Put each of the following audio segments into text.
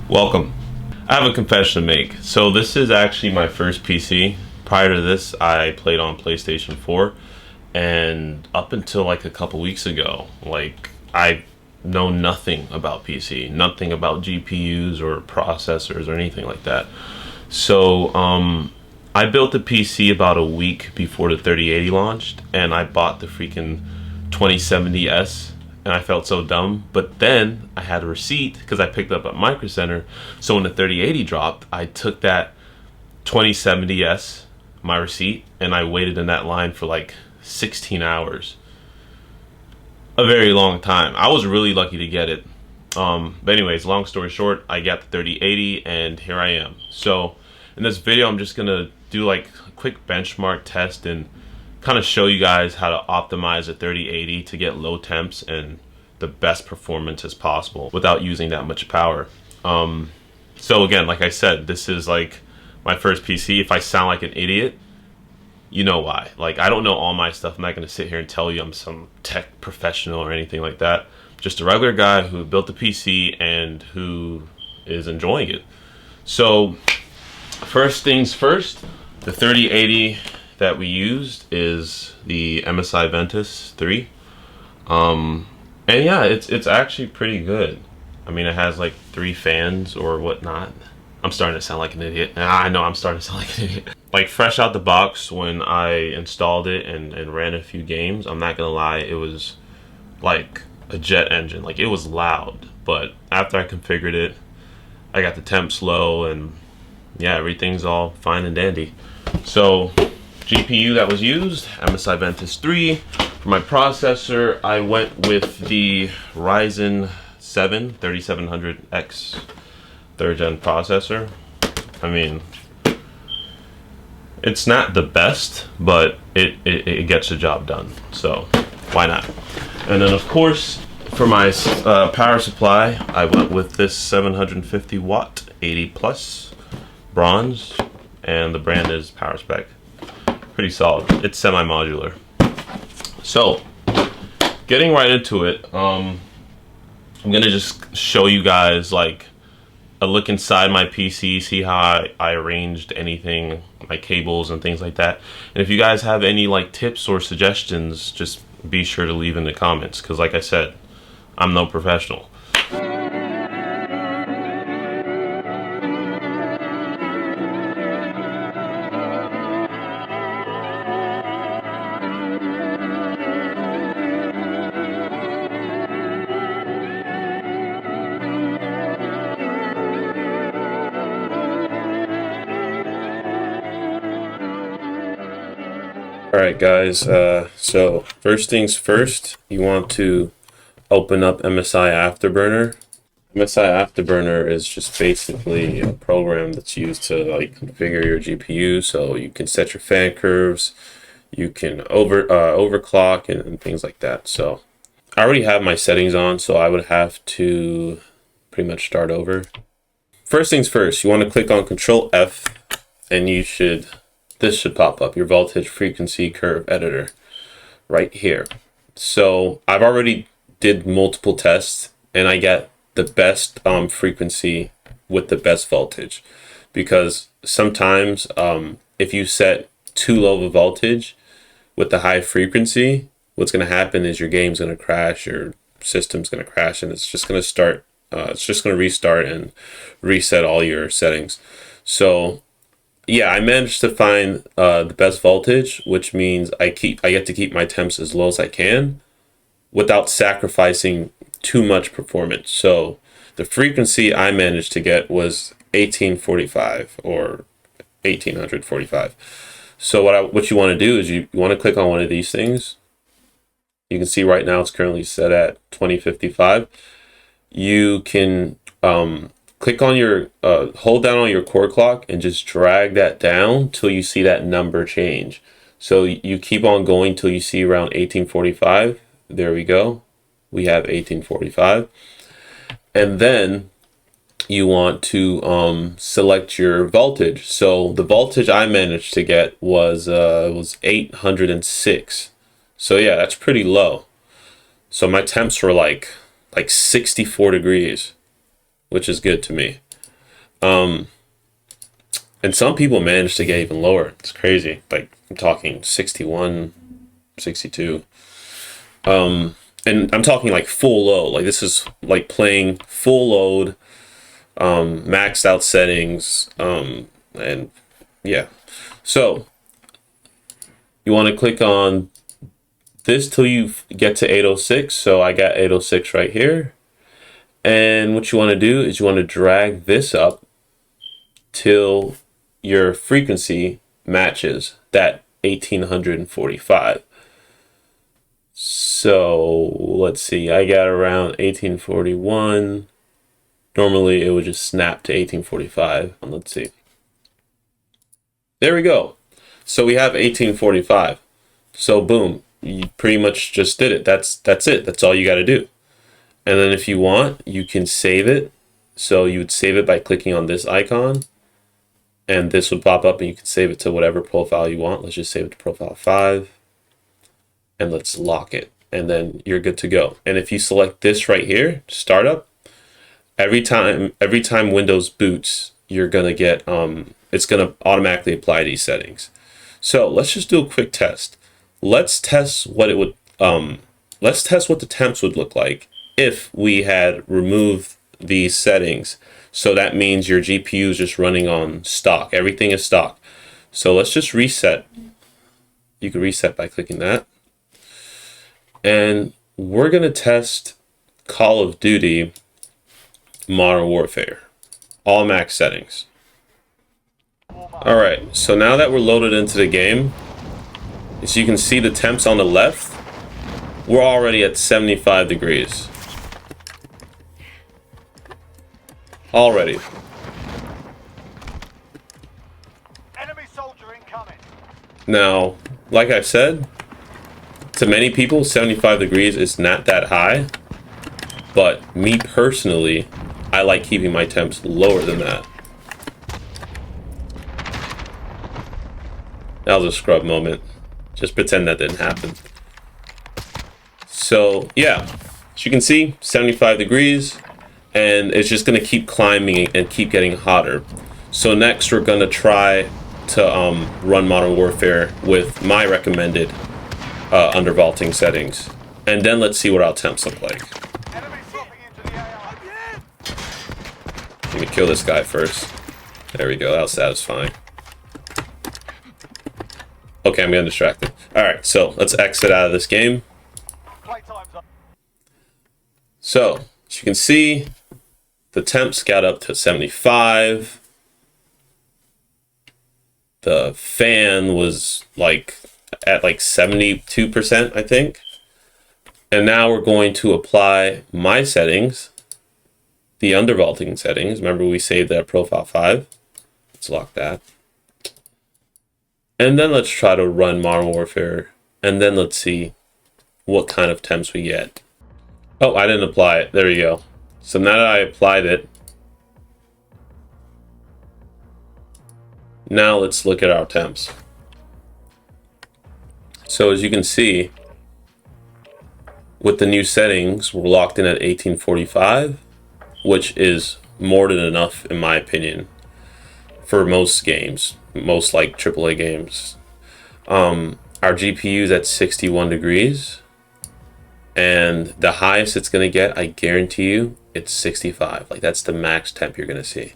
Welcome. I have a confession to make. So this is actually my first PC. Prior to this, I played on PlayStation 4, and up until like a couple weeks ago, like I know nothing about PC, nothing about GPUs or processors or anything like that. So I built the PC about a week before the 3080 launched, and I bought the freaking 2070S, and I felt so dumb. But then I had a receipt because I picked up at Micro Center. So when the 3080 dropped, I took that 2070S, my receipt, and I waited in that line for like 16 hours. A very long time. I was really lucky to get it. But anyways, long story short, I got the 3080 and here I am. So in this video, I'm just gonna do like a quick benchmark test and kind of show you guys how to optimize a 3080 to get low temps and the best performance as possible without using that much power. So again, like I said, this is like my first PC. If I sound like an idiot, you know why. Like, I don't know all my stuff. I'm not going to sit here and tell you I'm some tech professional or anything like that. Just a regular guy who built the PC and who is enjoying it. So first things first, the 3080 that we used is the Msi Ventus 3. And yeah, it's actually pretty good. I mean, it has like 3 fans or whatnot. I'm starting to sound like an idiot. I know I'm starting to sound like an idiot. Like, fresh out the box, when I installed it and ran a few games, I'm not gonna lie, it was like a jet engine. Like, it was loud. But after I configured it, I got the temps low, and yeah, everything's all fine and dandy. So GPU that was used, Msi Ventus 3. For my processor, I went with the Ryzen 7 3700X 3rd gen processor. I mean, it's not the best, but it gets the job done, so why not? And then of course, for my power supply, I went with this 750 watt 80 plus bronze, and the brand is Power Spec. Pretty solid. It's semi-modular. So getting right into it, I'm gonna just show you guys like a look inside my PC, see how I arranged anything, my cables and things like that. And if you guys have any like tips or suggestions, just be sure to leave in the comments, because like I said, I'm no professional. Alright guys, so first things first, you want to open up MSI Afterburner. MSI Afterburner is just basically a program that's used to like configure your GPU, so you can set your fan curves, you can overclock and things like that. So I already have my settings on, so I would have to pretty much start over. First things first, you want to click on Control F, and this should pop up, your voltage frequency curve editor right here. So I've already did multiple tests, and I get the best frequency with the best voltage, because sometimes if you set too low of a voltage with the high frequency, what's going to happen is your game's going to crash, your system's going to crash, and it's just going to restart and reset all your settings. So yeah, I managed to find the best voltage, which means I get to keep my temps as low as I can without sacrificing too much performance. So the frequency I managed to get was 1845 or 1845. So what you want to do is you want to click on one of these things. You can see right now it's currently set at 2055. You can click on your, hold down on your core clock and just drag that down till you see that number change. So you keep on going till you see around 1845. There we go. We have 1845. And then you want to select your voltage. So the voltage I managed to get was 806. So yeah, that's pretty low. So my temps were like 64 degrees, which is good to me. And some people manage to get even lower. It's crazy. Like, I'm talking 61, 62. And I'm talking like full load. Like, this is like playing full load, maxed out settings, and yeah. So you want to click on this till you get to 806. So I got 806 right here. And what you want to do is you want to drag this up till your frequency matches that 1845. So let's see, I got around 1841. Normally it would just snap to 1845. Let's see. There we go. So we have 1845. So boom, you pretty much just did it. That's it. That's all you got to do. And then if you want, you can save it. So you would save it by clicking on this icon, and this would pop up and you can save it to whatever profile you want. Let's just save it to profile 5, and let's lock it. And then you're good to go. And if you select this right here, startup, every time Windows boots, you're gonna get, it's gonna automatically apply these settings. So let's just do a quick test. Let's test what it would, let's test what the temps would look like if we had removed these settings. So that means your GPU is just running on stock. Everything is stock. So let's just reset. You can reset by clicking that. And we're going to test Call of Duty Modern Warfare. All max settings. All right, so now that we're loaded into the game, as you can see the temps on the left, we're already at 75 degrees. Already. Enemy soldier incoming. Now, like I said, to many people, 75 degrees is not that high. But me personally, I like keeping my temps lower than that. That was a scrub moment. Just pretend that didn't happen. So, yeah. As you can see, 75 degrees. And it's just going to keep climbing and keep getting hotter. So next we're going to try to run Modern Warfare with my recommended undervolting settings. And then let's see what our temps look like. Let me kill this guy first. There we go, that was satisfying. Okay, I'm getting distracted. Alright, so let's exit out of this game. So, as you can see, the temps got up to 75. The fan was like at like 72%, I think. And now we're going to apply my settings, the undervolting settings. Remember we saved that profile 5. Let's lock that. And then let's try to run Modern Warfare. And then let's see what kind of temps we get. Oh, I didn't apply it. There you go. So now that I applied it, now let's look at our temps. So as you can see, with the new settings, we're locked in at 1845, which is more than enough in my opinion for most games, most like AAA games. Our GPU is at 61 degrees. And the highest it's going to get, I guarantee you, it's 65. Like, that's the max temp you're going to see.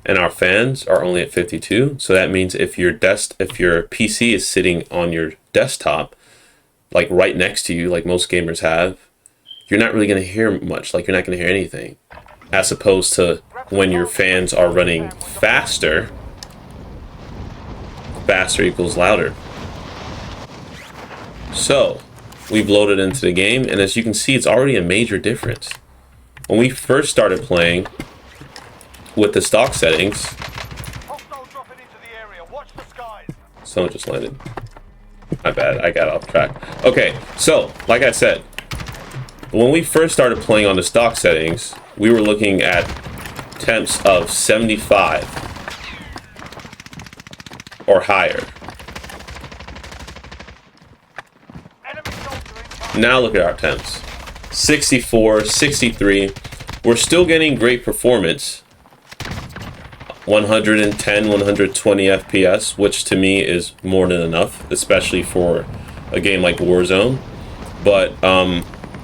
And our fans are only at 52. So that means if your PC is sitting on your desktop, like right next to you, like most gamers have, you're not really going to hear much. Like, you're not going to hear anything. As opposed to when your fans are running faster, faster equals louder. So we've loaded into the game, and as you can see, it's already a major difference. When we first started playing with the stock settings, someone just landed. My bad, I got off track. Okay, so like I said, when we first started playing on the stock settings, we were looking at temps of 75 or higher. Now look at our temps. 64, 63. We're still getting great performance, 110, 120 FPS, which to me is more than enough, especially for a game like Warzone. But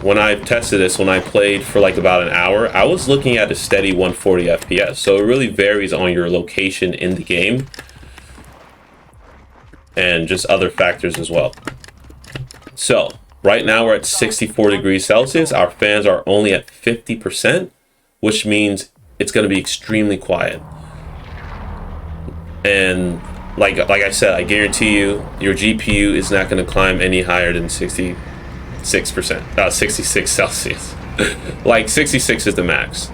when I tested this, when I played for like about an hour, I was looking at a steady 140 FPS. So it really varies on your location in the game and just other factors as well. So right now we're at 64 degrees Celsius. Our fans are only at 50%, which means it's going to be extremely quiet. And like I said, I guarantee you, your GPU is not going to climb any higher than 66%, 66 Celsius. Like 66 is the max.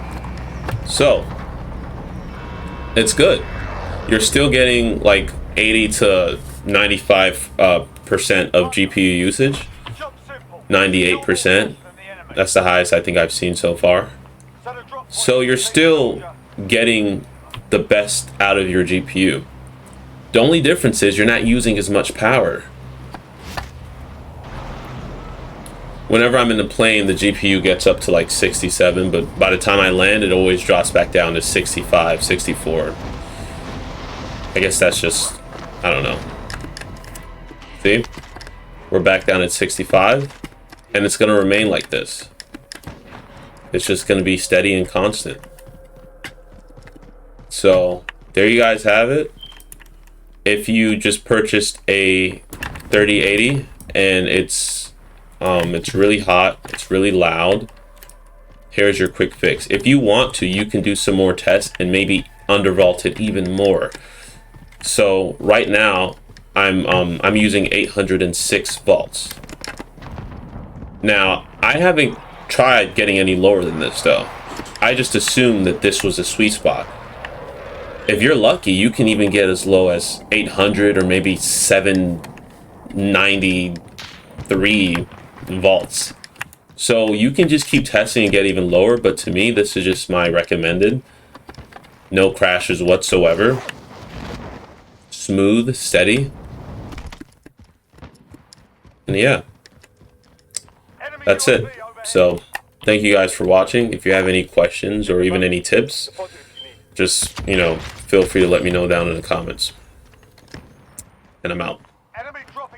So it's good. You're still getting like 80 to 95% of GPU usage. 98%. That's the highest I think I've seen so far. So you're still getting the best out of your GPU. The only difference is you're not using as much power. Whenever I'm in the plane, the GPU gets up to like 67, but by the time I land, it always drops back down to 65, 64. I guess that's just, I don't know. See? We're back down at 65, and it's going to remain like this. It's just going to be steady and constant. So there you guys have it. If you just purchased a 3080 and it's really hot, it's really loud, here's your quick fix. If you want to, you can do some more tests and maybe undervolt it even more. So right now I'm using 806 volts. Now I haven't tried getting any lower than this though. I just assumed that this was a sweet spot. If you're lucky, you can even get as low as 800 or maybe 793 volts. So you can just keep testing and get even lower, but to me, this is just my recommended. No crashes whatsoever. Smooth, steady. And yeah, that's it. So thank you guys for watching. If you have any questions or even any tips, just, feel free to let me know down in the comments. And I'm out.